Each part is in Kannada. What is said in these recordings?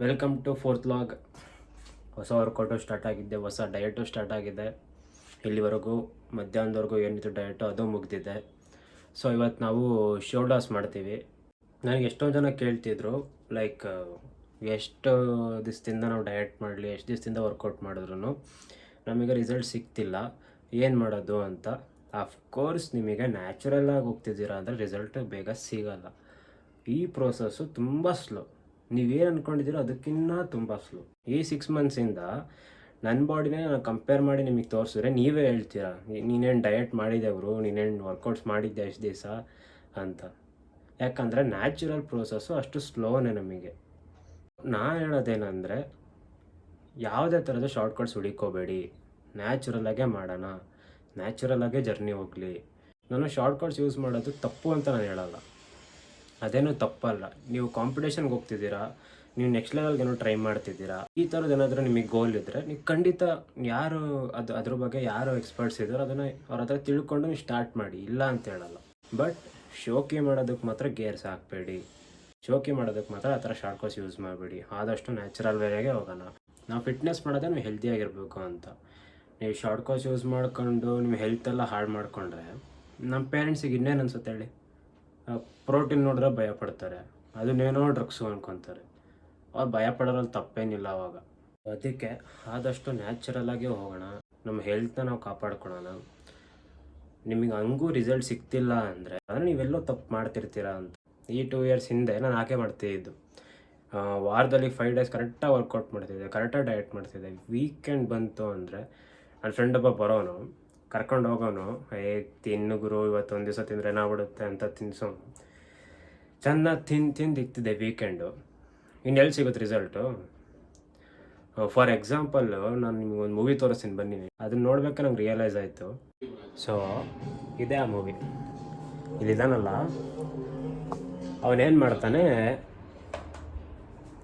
Welcome to fourth log. ಹೊಸ ವರ್ಕೌಟು ಸ್ಟಾರ್ಟ್ ಆಗಿದ್ದೆ, ಹೊಸ ಡಯಟು ಸ್ಟಾರ್ಟ್ ಆಗಿದೆ. ಇಲ್ಲಿವರೆಗೂ ಮಧ್ಯಾಹ್ನದವರೆಗೂ ಏನಿತ್ತು ಡಯಟು ಅದು ಮುಗಿದಿದೆ. ಸೊ ಇವತ್ತು ನಾವು ಶೋಲ್ಡರ್ಸ್ ಮಾಡ್ತೀವಿ. ನನಗೆ ಎಷ್ಟೊಂದು ಜನ ಕೇಳ್ತಿದ್ರು, ಲೈಕ್ ಎಷ್ಟು ದಿವಸದಿಂದ ನಾವು ಡಯಟ್ ಮಾಡಲಿ, ಎಷ್ಟು ದಿವಸದಿಂದ ವರ್ಕೌಟ್ ಮಾಡಿದ್ರು ನಮಗೆ ರಿಸಲ್ಟ್ ಸಿಗ್ತಿಲ್ಲ, ಏನು ಮಾಡೋದು ಅಂತ. ಆಫ್ಕೋರ್ಸ್ ನಿಮಗೆ ನ್ಯಾಚುರಲ್ಲಾಗಿ ಹೋಗ್ತಿದ್ದೀರಾ ಅಂದರೆ ರಿಸಲ್ಟ್ ಬೇಗ ಸಿಗಲ್ಲ. ಈ ಪ್ರೋಸೆಸ್ಸು ತುಂಬ ಸ್ಲೋ. ನೀವೇನು ಅಂದ್ಕೊಂಡಿದ್ದೀರೋ ಅದಕ್ಕಿಂತ ತುಂಬ ಸ್ಲೋ. ಈ 6 ಮಂತ್ಸಿಂದ ನನ್ನ ಬಾಡಿನೇ ನಾನು ಕಂಪೇರ್ ಮಾಡಿ ನಿಮಗೆ ತೋರಿಸಿದ್ರೆ ನೀವೇ ಹೇಳ್ತೀರಾ, ನೀನೇನು ಡಯಟ್ ಮಾಡಿದೆವರು, ನೀನೇನು ವರ್ಕೌಟ್ಸ್ ಮಾಡಿದ್ದೆ ಎಷ್ಟು ದಿವಸ ಅಂತ. ಯಾಕಂದರೆ ನ್ಯಾಚುರಲ್ ಪ್ರೋಸೆಸ್ಸು ಅಷ್ಟು ಸ್ಲೋನೇ ನಮಗೆ. ನಾನು ಹೇಳೋದೇನೆಂದರೆ, ಯಾವುದೇ ಥರದ ಶಾರ್ಟ್ಕಟ್ಸ್ ಹುಡುಕೋಬೇಡಿ, ನ್ಯಾಚುರಲಾಗೇ ಮಾಡೋಣ, ನ್ಯಾಚುರಲಾಗೇ ಜರ್ನಿ ಹೋಗಲಿ. ನಾನು ಶಾರ್ಟ್ಕಟ್ಸ್ ಯೂಸ್ ಮಾಡೋದು ತಪ್ಪು ಅಂತ ನಾನು ಹೇಳಲ್ಲ, ಅದೇನೂ ತಪ್ಪಲ್ಲ. ನೀವು ಕಾಂಪಿಟೇಷನ್ಗೆ ಹೋಗ್ತಿದ್ದೀರಾ, ನೀವು ನೆಕ್ಸ್ಟ್ ಲೆವೆಲ್ಗೇನೋ ಟ್ರೈ ಮಾಡ್ತಿದ್ದೀರಾ, ಈ ಥರದ್ದು ಏನಾದರೂ ನಿಮಗೆ ಗೋಲ್ ಇದ್ದರೆ ನೀವು ಖಂಡಿತ ಯಾರು ಅದ್ರ ಬಗ್ಗೆ ಯಾರು ಎಕ್ಸ್ಪರ್ಟ್ಸ್ ಇದ್ದಾರೋ ಅದನ್ನು ಅವ್ರ ಹತ್ರ ತಿಳ್ಕೊಂಡು ನೀವು ಸ್ಟಾರ್ಟ್ ಮಾಡಿ, ಇಲ್ಲ ಅಂತ ಹೇಳಲ್ಲ. ಬಟ್ ಶೋಕಿ ಮಾಡೋದಕ್ಕೆ ಮಾತ್ರ ಗೇರ್ಸ್ ಹಾಕಬೇಡಿ, ಶೋಕಿ ಮಾಡೋದಕ್ಕೆ ಮಾತ್ರ ಆ ಥರ ಶಾರ್ಟ್ಕಟ್ಸ್ ಯೂಸ್ ಮಾಡಬೇಡಿ. ಆದಷ್ಟು ನ್ಯಾಚುರಲ್ ವೇಗೆ ಹೋಗೋಣ. ನಾವು ಫಿಟ್ನೆಸ್ ಮಾಡೋದೇ ನೀವು ಹೆಲ್ತಿಯಾಗಿರಬೇಕು ಅಂತ. ನೀವು ಶಾರ್ಟ್ಕಟ್ಸ್ ಯೂಸ್ ಮಾಡ್ಕೊಂಡು ನಿಮ್ಮ ಹೆಲ್ತೆಲ್ಲ ಹಾಳು ಮಾಡಿಕೊಂಡ್ರೆ ನಮ್ಮ ಪೇರೆಂಟ್ಸಿಗೆ ಇನ್ನೇನು ಅನ್ಸುತ್ತೆ ಹೇಳಿ? ಪ್ರೋಟೀನ್ ನೋಡಿದ್ರೆ ಭಯಪಡ್ತಾರೆ, ಅದನ್ನೇನೋ ಡ್ರಗ್ಸು ಅಂದ್ಕೊತಾರೆ. ಅವ್ರು ಭಯಪಡೋದ್ರಲ್ಲಿ ತಪ್ಪೇನಿಲ್ಲ ಅವಾಗ. ಅದಕ್ಕೆ ಆದಷ್ಟು ನ್ಯಾಚುರಲಾಗಿ ಹೋಗೋಣ, ನಮ್ಮ ಹೆಲ್ತನ್ನ ನಾವು ಕಾಪಾಡ್ಕೊಳ್ಳೋಣ. ನಿಮಗೆ ಹಂಗೂ ರಿಸಲ್ಟ್ ಸಿಗ್ತಿಲ್ಲ ಅಂದರೆ ನೀವೆಲ್ಲೋ ತಪ್ಪು ಮಾಡ್ತಿರ್ತೀರಾ ಅಂತ. ಈ 2 ಇಯರ್ಸ್ ಹಿಂದೆ ನಾನು ಹಾಗೆ ಮಾಡ್ತಿದ್ದು. ವಾರದಲ್ಲಿ 5 ಡೇಸ್ ಕರೆಕ್ಟಾಗಿ ವರ್ಕೌಟ್ ಮಾಡ್ತಿದ್ದೆ, ಕರೆಕ್ಟಾಗಿ ಡಯಟ್ ಮಾಡ್ತಿದ್ದೆ. ವೀಕೆಂಡ್ ಬಂತು ಅಂದರೆ ನನ್ನ ಫ್ರೆಂಡ್ ಒಬ್ಬ ಬರೋನು, ಕರ್ಕೊಂಡು ಹೋಗೋನು, ತಿನ್ನು ಗುರು ಇವತ್ತೊಂದು ದಿವಸ ತಿಂದರೆ ಏನಾಗ್ಬಿಡುತ್ತೆ ಅಂತ ತಿನ್ಸೋನು. ಚೆನ್ನಾಗಿ ತಿಂದು ಇಕ್ತಿದ್ದೆ ವೀಕೆಂಡು. ಇನ್ನೆಲ್ಲಿ ಸಿಗುತ್ತೆ ರಿಸಲ್ಟು? ಫಾರ್ ಎಕ್ಸಾಂಪಲ್ಲು ನಾನು ನಿಮ್ಗೆ ಒಂದು ಮೂವಿ ತೋರಿಸ್ತೀನಿ ಬನ್ನಿ. ಅದನ್ನ ನೋಡ್ಬೇಕಾದ್ರೆ ನಂಗೆ ರಿಯಲೈಸ್ ಆಯಿತು. ಸೊ ಇದೇ ಆ ಮೂವಿ. ಇಲ್ಲಿದ್ದಾನಲ್ಲ, ಅವನೇನು ಮಾಡ್ತಾನೆ,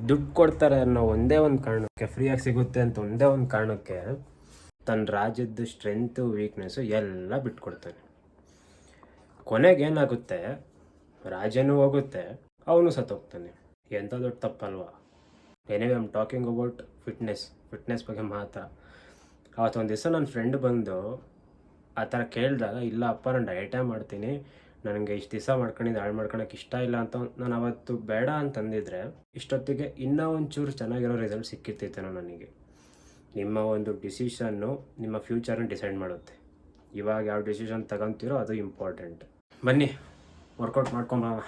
ದುಡ್ಡು ಕೊಡ್ತಾರೆ ಅನ್ನೋ ಒಂದೇ ಒಂದು ಕಾರಣಕ್ಕೆ, ಫ್ರೀಯಾಗಿ ಸಿಗುತ್ತೆ ಅಂತ ಒಂದೇ ಒಂದು ಕಾರಣಕ್ಕೆ ತನ್ನ ರಾಜ್ಯದ ಸ್ಟ್ರೆಂತು ವೀಕ್ನೆಸ್ಸು ಎಲ್ಲ ಬಿಟ್ಕೊಡ್ತಾನೆ. ಕೊನೆಗೇನಾಗುತ್ತೆ, ರಾಜ್ಯನೂ ಹೋಗುತ್ತೆ, ಅವನು ಸತ್ತೋಗ್ತಾನೆ. ಎಂಥ ದೊಡ್ಡ ತಪ್ಪಲ್ವಾ? Anyway I am talking about fitness ಬಗ್ಗೆ ಮಾತ್ರ. ಅವತ್ತೊಂದು ದಿವಸ ನನ್ನ ಫ್ರೆಂಡ್ ಬಂದು ಆ ಥರ ಕೇಳಿದಾಗ, ಇಲ್ಲ ಅಪ್ಪ ನಾನು ಡಯಟೇ ಮಾಡ್ತೀನಿ, ನನಗೆ ಇಷ್ಟು ದಿವಸ ಮಾಡ್ಕೊಂಡಿದ್ದು ಹಾಳು ಮಾಡ್ಕೊಳಕ್ಕೆ ಇಷ್ಟ ಇಲ್ಲ ಅಂತ ನಾನು ಅವತ್ತು ಬೇಡ ಅಂತಂದಿದ್ರೆ ಇಷ್ಟೊತ್ತಿಗೆ ಇನ್ನೂ ಒಂಚೂರು ಚೆನ್ನಾಗಿರೋ ರಿಸಲ್ಟ್ ಸಿಕ್ಕಿರ್ತೈತೇನೋ ನನಗೆ. ನಿಮ್ಮ ಒಂದು ಡಿಸಿಷನ್ನು ನಿಮ್ಮ ಫ್ಯೂಚರ್ನ ಡಿಸೈಡ್ ಮಾಡುತ್ತೆ. ಇವಾಗ ಯಾವ ಡಿಸಿಷನ್ ತಗೊತೀರೋ ಅದು ಇಂಪಾರ್ಟೆಂಟ್. ಬನ್ನಿ ವರ್ಕೌಟ್ ಮಾಡ್ಕೊಂಬರೋಣ.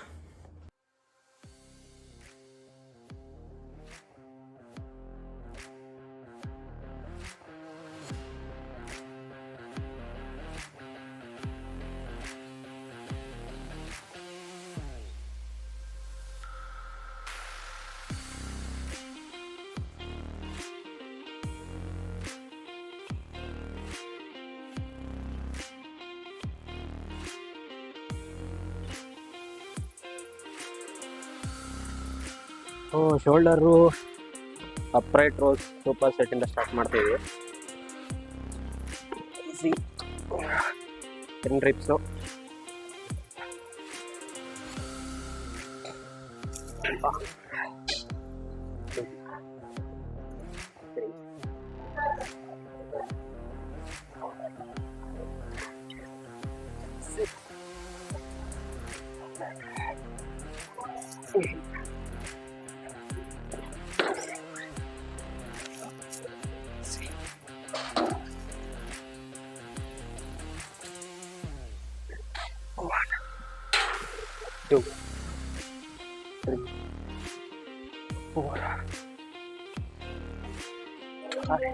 ಶೋಲ್ಡರು ಅಪ್ರೈಟ್ ರೋಸ್ ಸೂಪರ್ ಸೆಟ್ಟಿಂದ ಸ್ಟಾರ್ಟ್ ಮಾಡ್ತೀವಿ. 10 reps. Two, 3, 4, 5,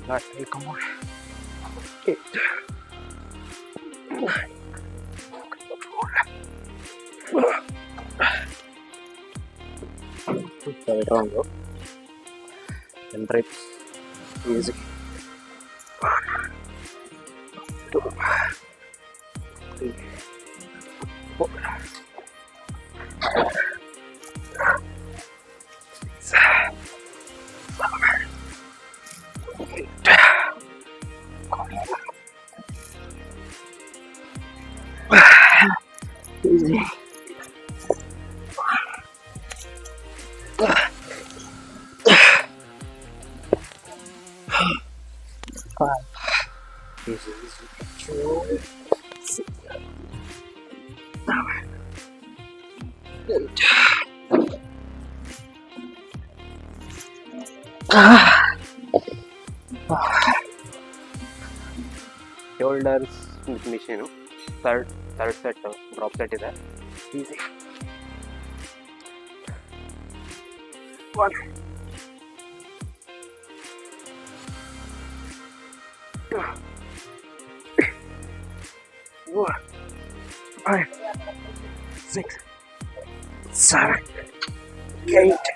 7, come on, 8, 9, 10. 10 reps, easy. 1, 2, 3, 4, 7, 8. Easy. Shoulders machine third set drop set ಇದೆ. ಈಸಿ. 1 2 4 5 6 7 8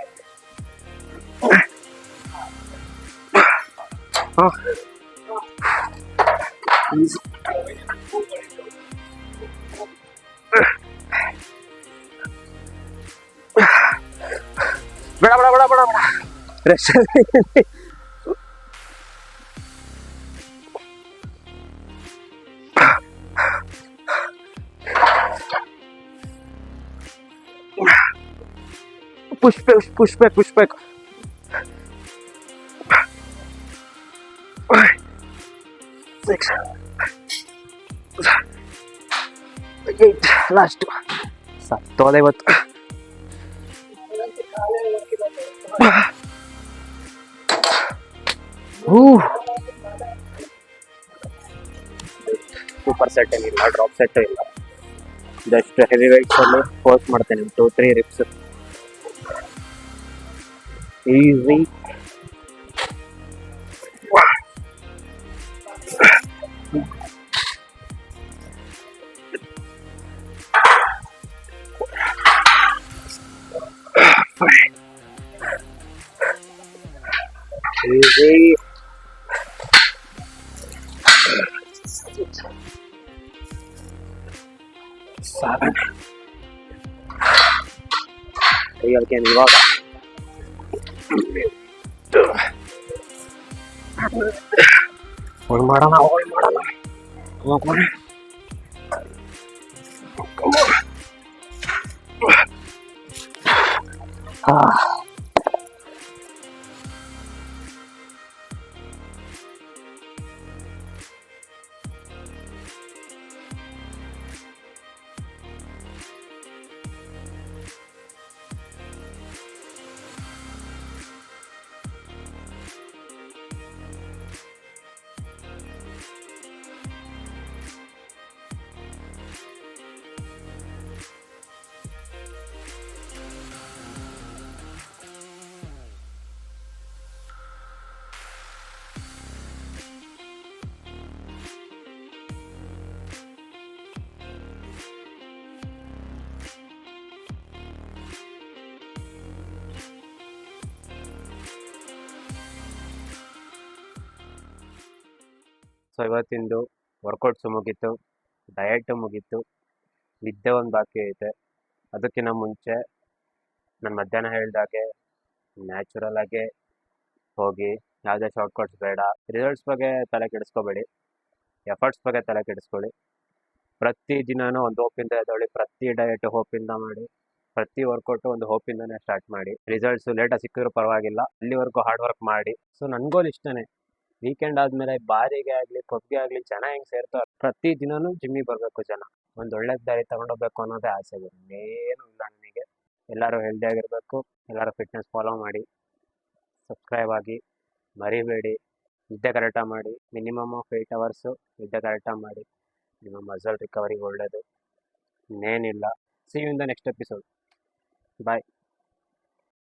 easy. ಬೇಡ ರೆಸ್ಟ್. push back 6 8 last. ಸತ್ತೋದೆ ಇವತ್ತು. ಸೂಪರ್ ಸೆಟ್ ಏನಿಲ್ಲ, ಡ್ರಾಪ್ ಸೆಟ್ ಇಲ್ಲ, ಜಸ್ಟ್ ಹೆವಿ ವೇಟ್ಸ್ ಅಲ್ಲಿ ಫೋರ್ಸ್ ಮಾಡ್ತೇನೆ. 2-3 ರಿಪ್ಸ್ ಈಸಿ. easy. 7 ಕೈಯಲ್ಲಿ ಇವಾಗ ಹೋಲ್ಡ್ ಮಾಡೋಣ. ಸೊ ಇವತ್ತಿಂದು ವರ್ಕೌಟ್ಸು ಮುಗೀತು, ಡಯಟು ಮುಗೀತು, ನಿದ್ದೆ ಒಂದು ಬಾಕಿ ಐತೆ. ಅದಕ್ಕಿಂತ ಮುಂಚೆ ನಾನು ಮಧ್ಯಾಹ್ನ ಹೇಳ್ದಾಗೆ ನ್ಯಾಚುರಲ್ ಆಗಿ ಹೋಗಿ, ಯಾವುದೇ ಶಾರ್ಟ್ಕಟ್ಸ್ ಬೇಡ. ರಿಸಲ್ಟ್ಸ್ ಬಗ್ಗೆ ತಲೆ ಕೆಡಿಸ್ಕೋಬೇಡಿ, ಎಫರ್ಟ್ಸ್ ಬಗ್ಗೆ ತಲೆ ಕೆಡಿಸ್ಕೊಳ್ಳಿ. ಪ್ರತಿ ದಿನಾನೂ ಒಂದು ಹೋಪಿಂದ ಎದ್ದೇಳಿ, ಪ್ರತಿ ಡಯಟ್ ಹೋಪಿಂದ ಮಾಡಿ, ಪ್ರತಿ ವರ್ಕೌಟು ಒಂದು ಹೋಪಿಂದನೇ ಸ್ಟಾರ್ಟ್ ಮಾಡಿ. ರಿಸಲ್ಟ್ಸು ಲೇಟಾಗಿ ಸಿಕ್ಕಿದ್ರೂ ಪರವಾಗಿಲ್ಲ, ಅಲ್ಲಿವರೆಗೂ ಹಾರ್ಡ್ ವರ್ಕ್ ಮಾಡಿ. ಸೊ ನನ್ನ ಗೋಲ್ ಇಷ್ಟೇ, ವೀಕೆಂಡ್ ಆದಮೇಲೆ ಬಾರಿಗೆ ಆಗಲಿ ಪಬ್ಗೆ ಆಗಲಿ ಜನ ಹೆಂಗೆ ಸೇರ್ತಾರೆ, ಪ್ರತಿ ದಿನವೂ ಜಿಮ್ಮಿಗೆ ಬರಬೇಕು ಜನ. ಒಂದು ಒಳ್ಳೆ ದಾರಿ ತಗೊಂಡೋಗ್ಬೇಕು ಅನ್ನೋದೇ ಆಸೆ. ಇನ್ನೇನು ಇಲ್ಲ ನನಗೆ. ಎಲ್ಲರೂ ಹೆಲ್ದಿಯಾಗಿರಬೇಕು, ಎಲ್ಲರೂ ಫಿಟ್ನೆಸ್ ಫಾಲೋ ಮಾಡಿ, ಸಬ್ಸ್ಕ್ರೈಬ್ ಆಗಿ, ಮರಿಬೇಡಿ. ನಿದ್ದೆ ಕರೆಕ್ಟಾಗಿ ಮಾಡಿ, ಮಿನಿಮಮ್ ಆಫ್ 8 ಅವರ್ಸು ನಿದ್ದೆ ಕರೆಕ್ಟಾಗಿ ಮಾಡಿ. ನಿಮ್ಮ ಮಸಲ್ ರಿಕವರಿಗೆ ಒಳ್ಳೆಯದು. ಇನ್ನೇನಿಲ್ಲ. See you in the next episode. Bye.